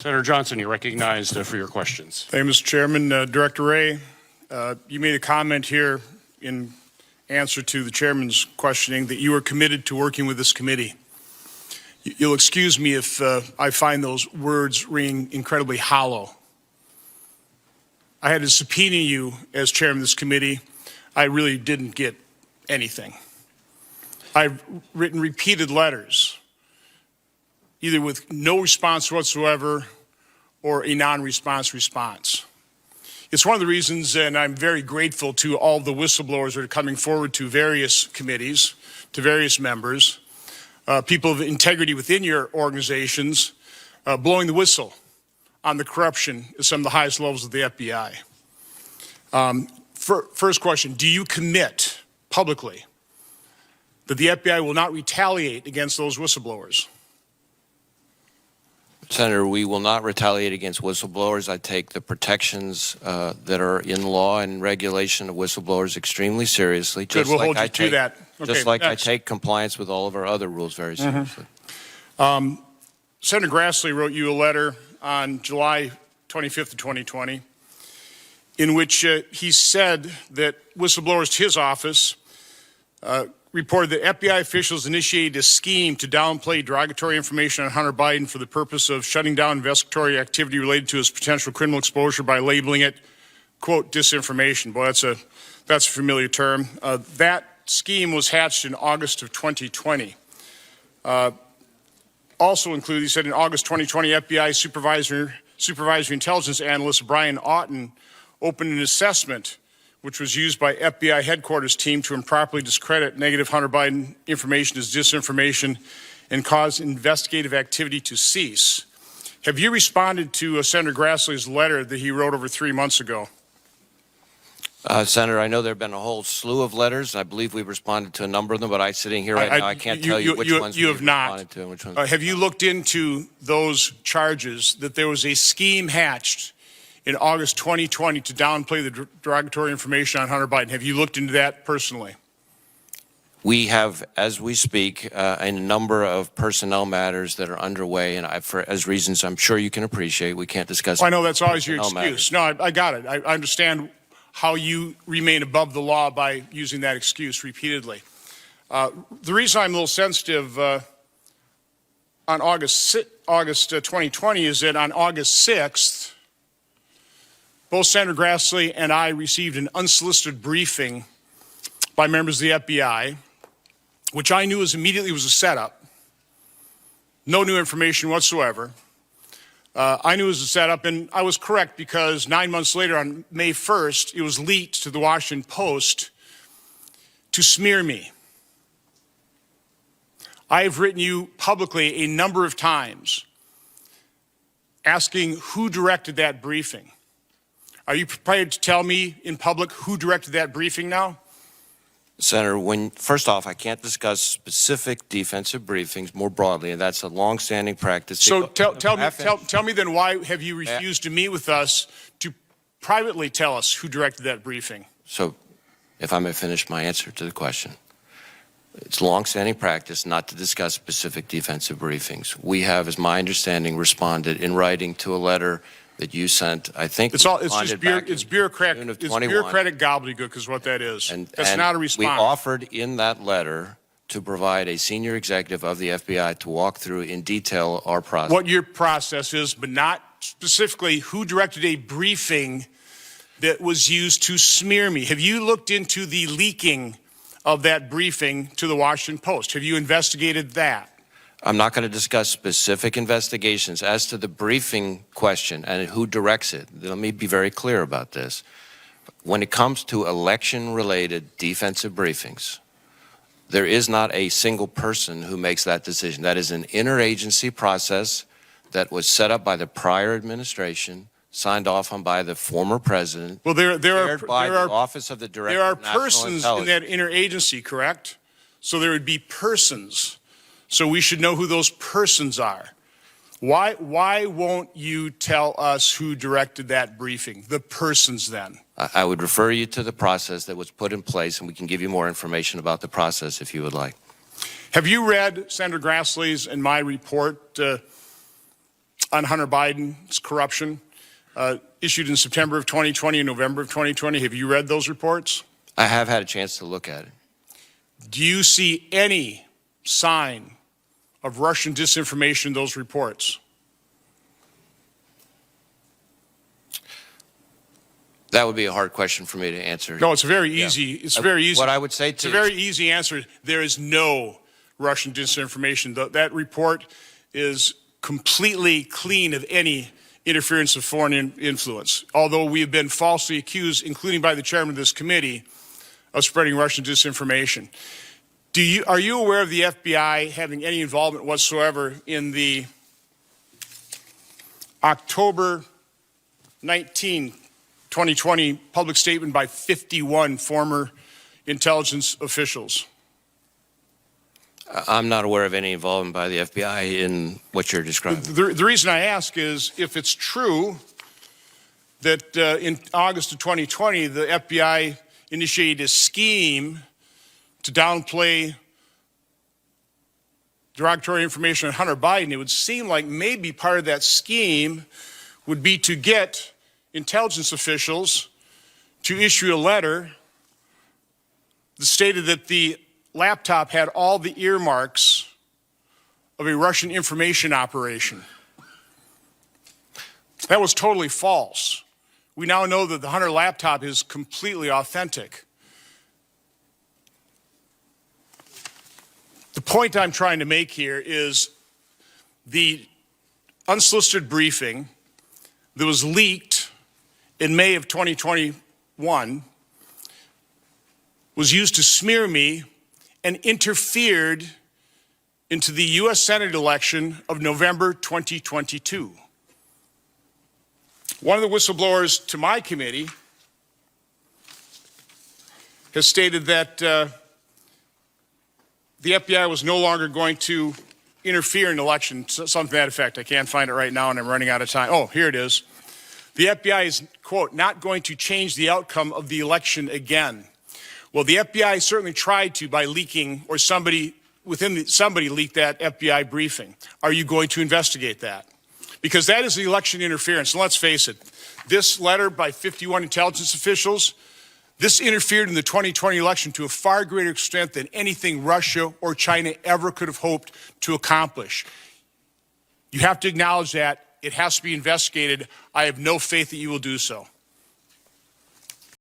Senator Johnson, you're recognized for your questions. Thank you, Mr. Chairman. Director Wray, you made a comment here in answer to the chairman's questioning that you are committed to working with this committee. You'll excuse me if I find those words ring incredibly hollow. I had to subpoena you as chairman of this committee. I really didn't get anything. I've written repeated letters, either with no response whatsoever or a non-response response. It's one of the reasons, and I'm very grateful to all the whistleblowers that are coming forward to various committees, to various members, people of integrity within your organizations, blowing the whistle on the corruption at some of the highest levels of the FBI. First question, do you commit publicly that the FBI will not retaliate against those whistleblowers? Senator, we will not retaliate against whistleblowers. I take the protections that are in law and regulation of whistleblowers extremely seriously. Good, we'll hold you to that. Okay, just like next. I take compliance with all of our other rules very seriously. Senator Grassley wrote you a letter on July 25th of 2020 in which he said that whistleblowers to his office reported that FBI officials initiated a scheme to downplay derogatory information on Hunter Biden for the purpose of shutting down investigatory activity related to his potential criminal exposure by labeling it, quote, disinformation. Boy, that's a familiar term. That scheme was hatched in August of 2020. Also included, he said, in August 2020, FBI supervisory intelligence analyst Brian Auten opened an assessment which was used by FBI headquarters team to improperly discredit negative Hunter Biden information as disinformation and cause investigative activity to cease. Have you responded to Senator Grassley's letter that he wrote over 3 months ago? Senator, I know there have been a whole slew of letters. I believe we've responded to a number of them, but sitting here right now, I can't tell you which ones we've responded to and which ones. Have you looked into those charges that there was a scheme hatched in August 2020 to downplay the derogatory information on Hunter Biden? Have you looked into that personally? We have, as we speak, a number of personnel matters that are underway, and for as reasons I'm sure you can appreciate, we can't discuss. Well, I know that's always your excuse. Matters. No, I got it. I understand how you remain above the law by using that excuse repeatedly. The reason I'm a little sensitive on August 2020 is that on August 6th, both Senator Grassley and I received an unsolicited briefing by members of the FBI, which I knew immediately was a setup. No new information whatsoever. I knew it was a setup, and I was correct because 9 months later, on May 1st, it was leaked to the Washington Post to smear me. I have written you publicly a number of times asking who directed that briefing. Are you prepared to tell me in public who directed that briefing now? Senator, first off, I can't discuss specific defensive briefings more broadly, and that's a longstanding practice. So tell me then, why have you refused to meet with us to privately tell us who directed that briefing? So, if I may finish my answer to the question. It's longstanding practice not to discuss specific defensive briefings. We have, as my understanding, responded in writing to a letter that you sent. I think it's bureaucratic gobbledygook is what that is. That's not a response. We offered in that letter to provide a senior executive of the FBI to walk through in detail our process. What your process is, but not specifically who directed a briefing that was used to smear me. Have you looked into the leaking of that briefing to the Washington Post? Have you investigated that? I'm not going to discuss specific investigations. As to the briefing question and who directs it, let me be very clear about this. When it comes to election-related defensive briefings, there is not a single person who makes that decision. That is an interagency process that was set up by the prior administration, signed off on by the former president. Well, there are Office of the Director there are of National persons in that interagency, correct? So there would be persons. So we should know who those persons are. Why won't you tell us who directed that briefing, the persons then? I would refer you to the process that was put in place, and we can give you more information about the process if you would like. Have you read Senator Grassley's and my report on Hunter Biden's corruption, issued in September of 2020 and November of 2020. Have you read those reports? I have had a chance to look at it. Do you see any sign of Russian disinformation in those reports? That would be a hard question for me to answer. No, it's very easy. It's very easy. What I would say It's a very easy answer. There is no Russian disinformation. That report is completely clean of any interference of foreign influence, although we have been falsely accused, including by the chairman of this committee, of spreading Russian disinformation. Are you aware of the FBI having any involvement whatsoever in the October 19, 2020 public statement by 51 former intelligence officials? I'm not aware of any involvement by the FBI in what you're describing. The reason I ask is if it's true that in August of 2020, the FBI initiated a scheme to downplay derogatory information on Hunter Biden, it would seem like maybe part of that scheme would be to get intelligence officials to issue a letter that stated that the laptop had all the earmarks of a Russian information operation. That was totally false. We now know that the Hunter laptop is completely authentic. The point I'm trying to make here is the unsolicited briefing that was leaked in May of 2021 was used to smear me and interfered into the U.S. Senate election of November 2022. One of the whistleblowers to my committee has stated that the FBI was no longer going to interfere in the election, something to that effect. I can't find it right now and I'm running out of time. Oh, here it is. The FBI is, quote, not going to change the outcome of the election again. Well, the FBI certainly tried to by leaking, or somebody leaked that FBI briefing. Are you going to investigate that? Because that is the election interference. And let's face it, this letter by 51 intelligence officials, this interfered in the 2020 election to a far greater extent than anything Russia or China ever could have hoped to accomplish. You have to acknowledge that. It has to be investigated. I have no faith that you will do so.